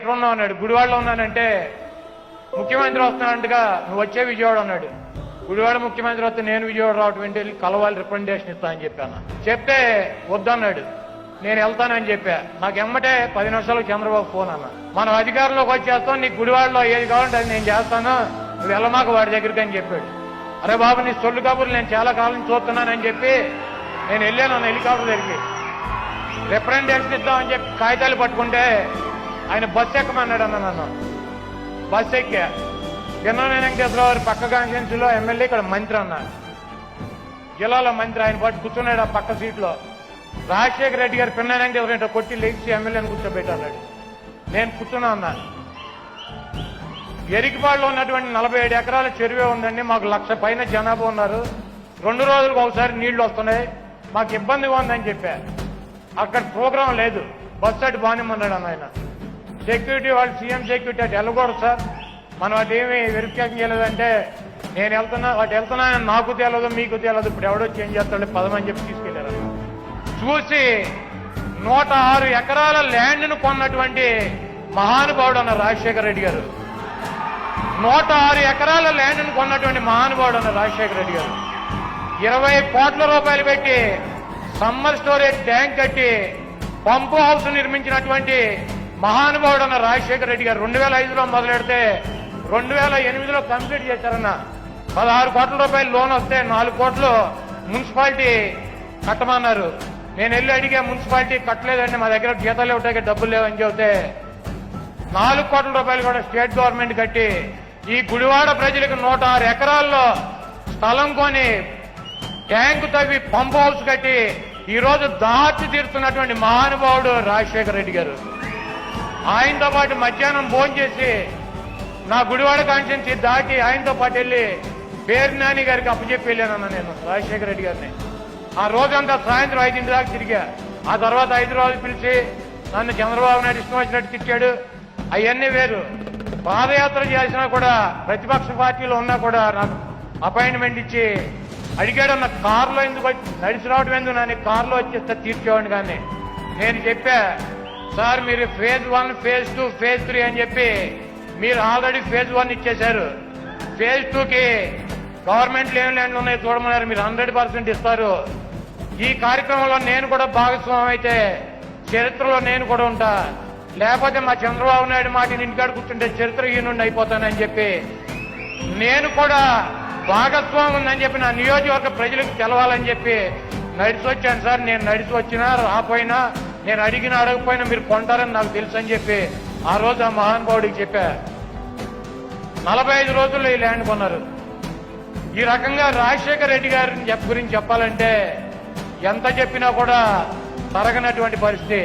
ఎక్కడ ఉన్నావు అన్నాడు. గుడివాడలో ఉన్నానంటే ముఖ్యమంత్రి వస్తున్నానంటగా నువ్వు వచ్చే విజయవాడ అన్నాడు. గుడివాడ ముఖ్యమంత్రి వస్తే నేను విజయవాడ రావటం ఏంటి, వెళ్ళి కలవాలి, రిప్రజెంటేషన్ ఇస్తానని చెప్పాను. చెప్తే వద్దన్నాడు. నేను వెళ్తానని చెప్పా. నాకు ఎమ్మటే 10 నిమిషాలకు చంద్రబాబు ఫోన్ అన్న, మనం అధికారంలోకి వచ్చేస్తాం, నీకు గుడివాడలో ఏది కావాలంటే అది నేను చేస్తాను, నువ్వు వెళ్ళమాక వాడి దగ్గరికి అని చెప్పాడు. అరే బాబు నీ సొల్లు కబుర్లు నేను చాలా కాలం చూస్తున్నానని చెప్పి నేను వెళ్ళాను హెలికాప్టర్ దగ్గరికి. రిప్రజెంటేషన్ ఇద్దామని చెప్పి కాగితాలు పట్టుకుంటే ఆయన బస్సు ఎక్కమన్నాడు అన్న. నన్ను బస్సు ఎక్కా. గిన్నె వెంకటేశ్వరరావు గారి పక్క కాన్స్టిట్యున్సీలో ఎమ్మెల్యే, ఇక్కడ మంత్రి అన్నాడు, జిల్లాలో మంత్రి. ఆయన పాటు కూర్చున్నాడు ఆ పక్క సీట్లో. రాజశేఖర రెడ్డి గారు పిన్న వెంకటేశ్వర కొట్టి లేచి ఎమ్మెల్యేని కూర్చోబెట్టాడు. నేను కూర్చున్నా అన్నాను. ఎరికిపాడులో ఉన్నటువంటి 47 ఎకరాల చెరువే ఉందండి, మాకు 1,00,000 పైన జనాభా ఉన్నారు, 2 రోజులకు ఒకసారి నీళ్లు వస్తున్నాయి, మాకు ఇబ్బందిగా ఉందని చెప్పా. అక్కడ ప్రోగ్రాం లేదు, బస్సు అటు బానిమన్నాడు అన్న ఆయన. సెక్యూరిటీ వాళ్ళు సీఎం సెక్యూరిటీ అటు వెళ్ళకూడదు సార్, మనం అదేమి వెరిఫికేషన్ చేయలేదంటే నేను వెళ్తున్నా అటు వెళ్తున్నానని నాకు తెలియదు మీకు తెలియదు, ఇప్పుడు ఎవడో చేంజ్ చేస్తాడు పదమని చెప్పి తీసుకెళ్లారు. చూసి 106 ఎకరాల ల్యాండ్ను కొన్నటువంటి మహానుభావుడు అన్న రాజశేఖర రెడ్డి గారు. 106 ఎకరాల ల్యాండ్ను కొన్నటువంటి మహానుభావుడు అన్న రాజశేఖర రెడ్డి గారు. 20 కోట్ల రూపాయలు పెట్టి సమ్మర్ స్టోరేజ్ ట్యాంక్ కట్టి పంపు హౌస్ నిర్మించినటువంటి మహానుభావుడు అన్న రాజశేఖర రెడ్డి గారు. 2005లో మొదలెడితే 2008లో కంప్లీట్ చేశారన్న. 16 కోట్ల రూపాయలు లోన్ వస్తే 4 కోట్లు మున్సిపాలిటీ కట్టమన్నారు. నేను వెళ్ళి అడిగా, మున్సిపాలిటీ కట్టలేదండి, మా దగ్గర జీతాలు ఇవ్వటానికి డబ్బులు లేవని చెబితే 4 కోట్ల రూపాయలు కూడా స్టేట్ గవర్నమెంట్ కట్టి ఈ గుడివాడ ప్రజలకు 106 ఎకరాల్లో స్థలం కొని ట్యాంకు తవ్వి పంప్ హౌస్ కట్టి ఈ రోజు దాచి తీరుతున్నటువంటి మహానుభావుడు రాజశేఖర రెడ్డి గారు. ఆయనతో పాటు మధ్యాహ్నం భోజనం చేసి నా గుడివాడ కాన్స్టిట్యున్సీ దాటి ఆయనతో పాటు వెళ్ళి పేరు నాని గారికి అప్పచెప్పి వెళ్ళానన్న నేను రాజశేఖర రెడ్డి గారిని. ఆ రోజంతా సాయంత్రం 5 దాకా తిరిగా. ఆ తర్వాత హైదరాబాద్ పిలిచి నన్ను చంద్రబాబు నాయుడు ఇష్టం వచ్చినట్టు తిట్టాడు. అవన్నీ వేరు. పాదయాత్ర చేసినా కూడా ప్రతిపక్ష పార్టీలో ఉన్నా కూడా నాకు అపాయింట్మెంట్ ఇచ్చి అడిగాడు, అన్న కారులో ఎందుకు నడిచి రావడం ఎందుకు, నన్ను కారులో వచ్చేస్తే తీర్చేవాడిని. కానీ నేను చెప్పా, సార్ మీరు ఫేజ్ 1, ఫేజ్ 2, ఫేజ్ 3 అని చెప్పి మీరు ఆల్రెడీ ఫేజ్ 1 ఇచ్చేశారు. ఫేజ్ 2కి గవర్నమెంట్లో ఏం ల్యాండ్లు ఉన్నాయో చూడమన్నారు, మీరు 100% ఇస్తారు. ఈ కార్యక్రమంలో నేను కూడా భాగస్వామ్యం అయితే చరిత్రలో నేను కూడా ఉంటా, లేకపోతే మా చంద్రబాబు నాయుడు మాట ఇంటికాడ కూర్చుంటే చరిత్రహీనుండి అయిపోతానని చెప్పి నేను కూడా భాగస్వామ్యం ఉందని చెప్పి నా నియోజకవర్గ ప్రజలకు తెలవాలని చెప్పి నడిచి వచ్చాను. సార్ నేను నడిచి వచ్చినా రాపోయినా, నేను అడిగినా అడగపోయినా మీరు కొంటారని నాకు తెలుసు అని చెప్పి ఆ రోజు ఆ మహానుభావుడికి చెప్పా. 45 రోజుల్లో ఈ ల్యాండ్ కొన్నారు. ఈ రకంగా రాజశేఖర రెడ్డి గారి గురించి చెప్పాలంటే ఎంత చెప్పినా కూడా తరగనటువంటి పరిస్థితి.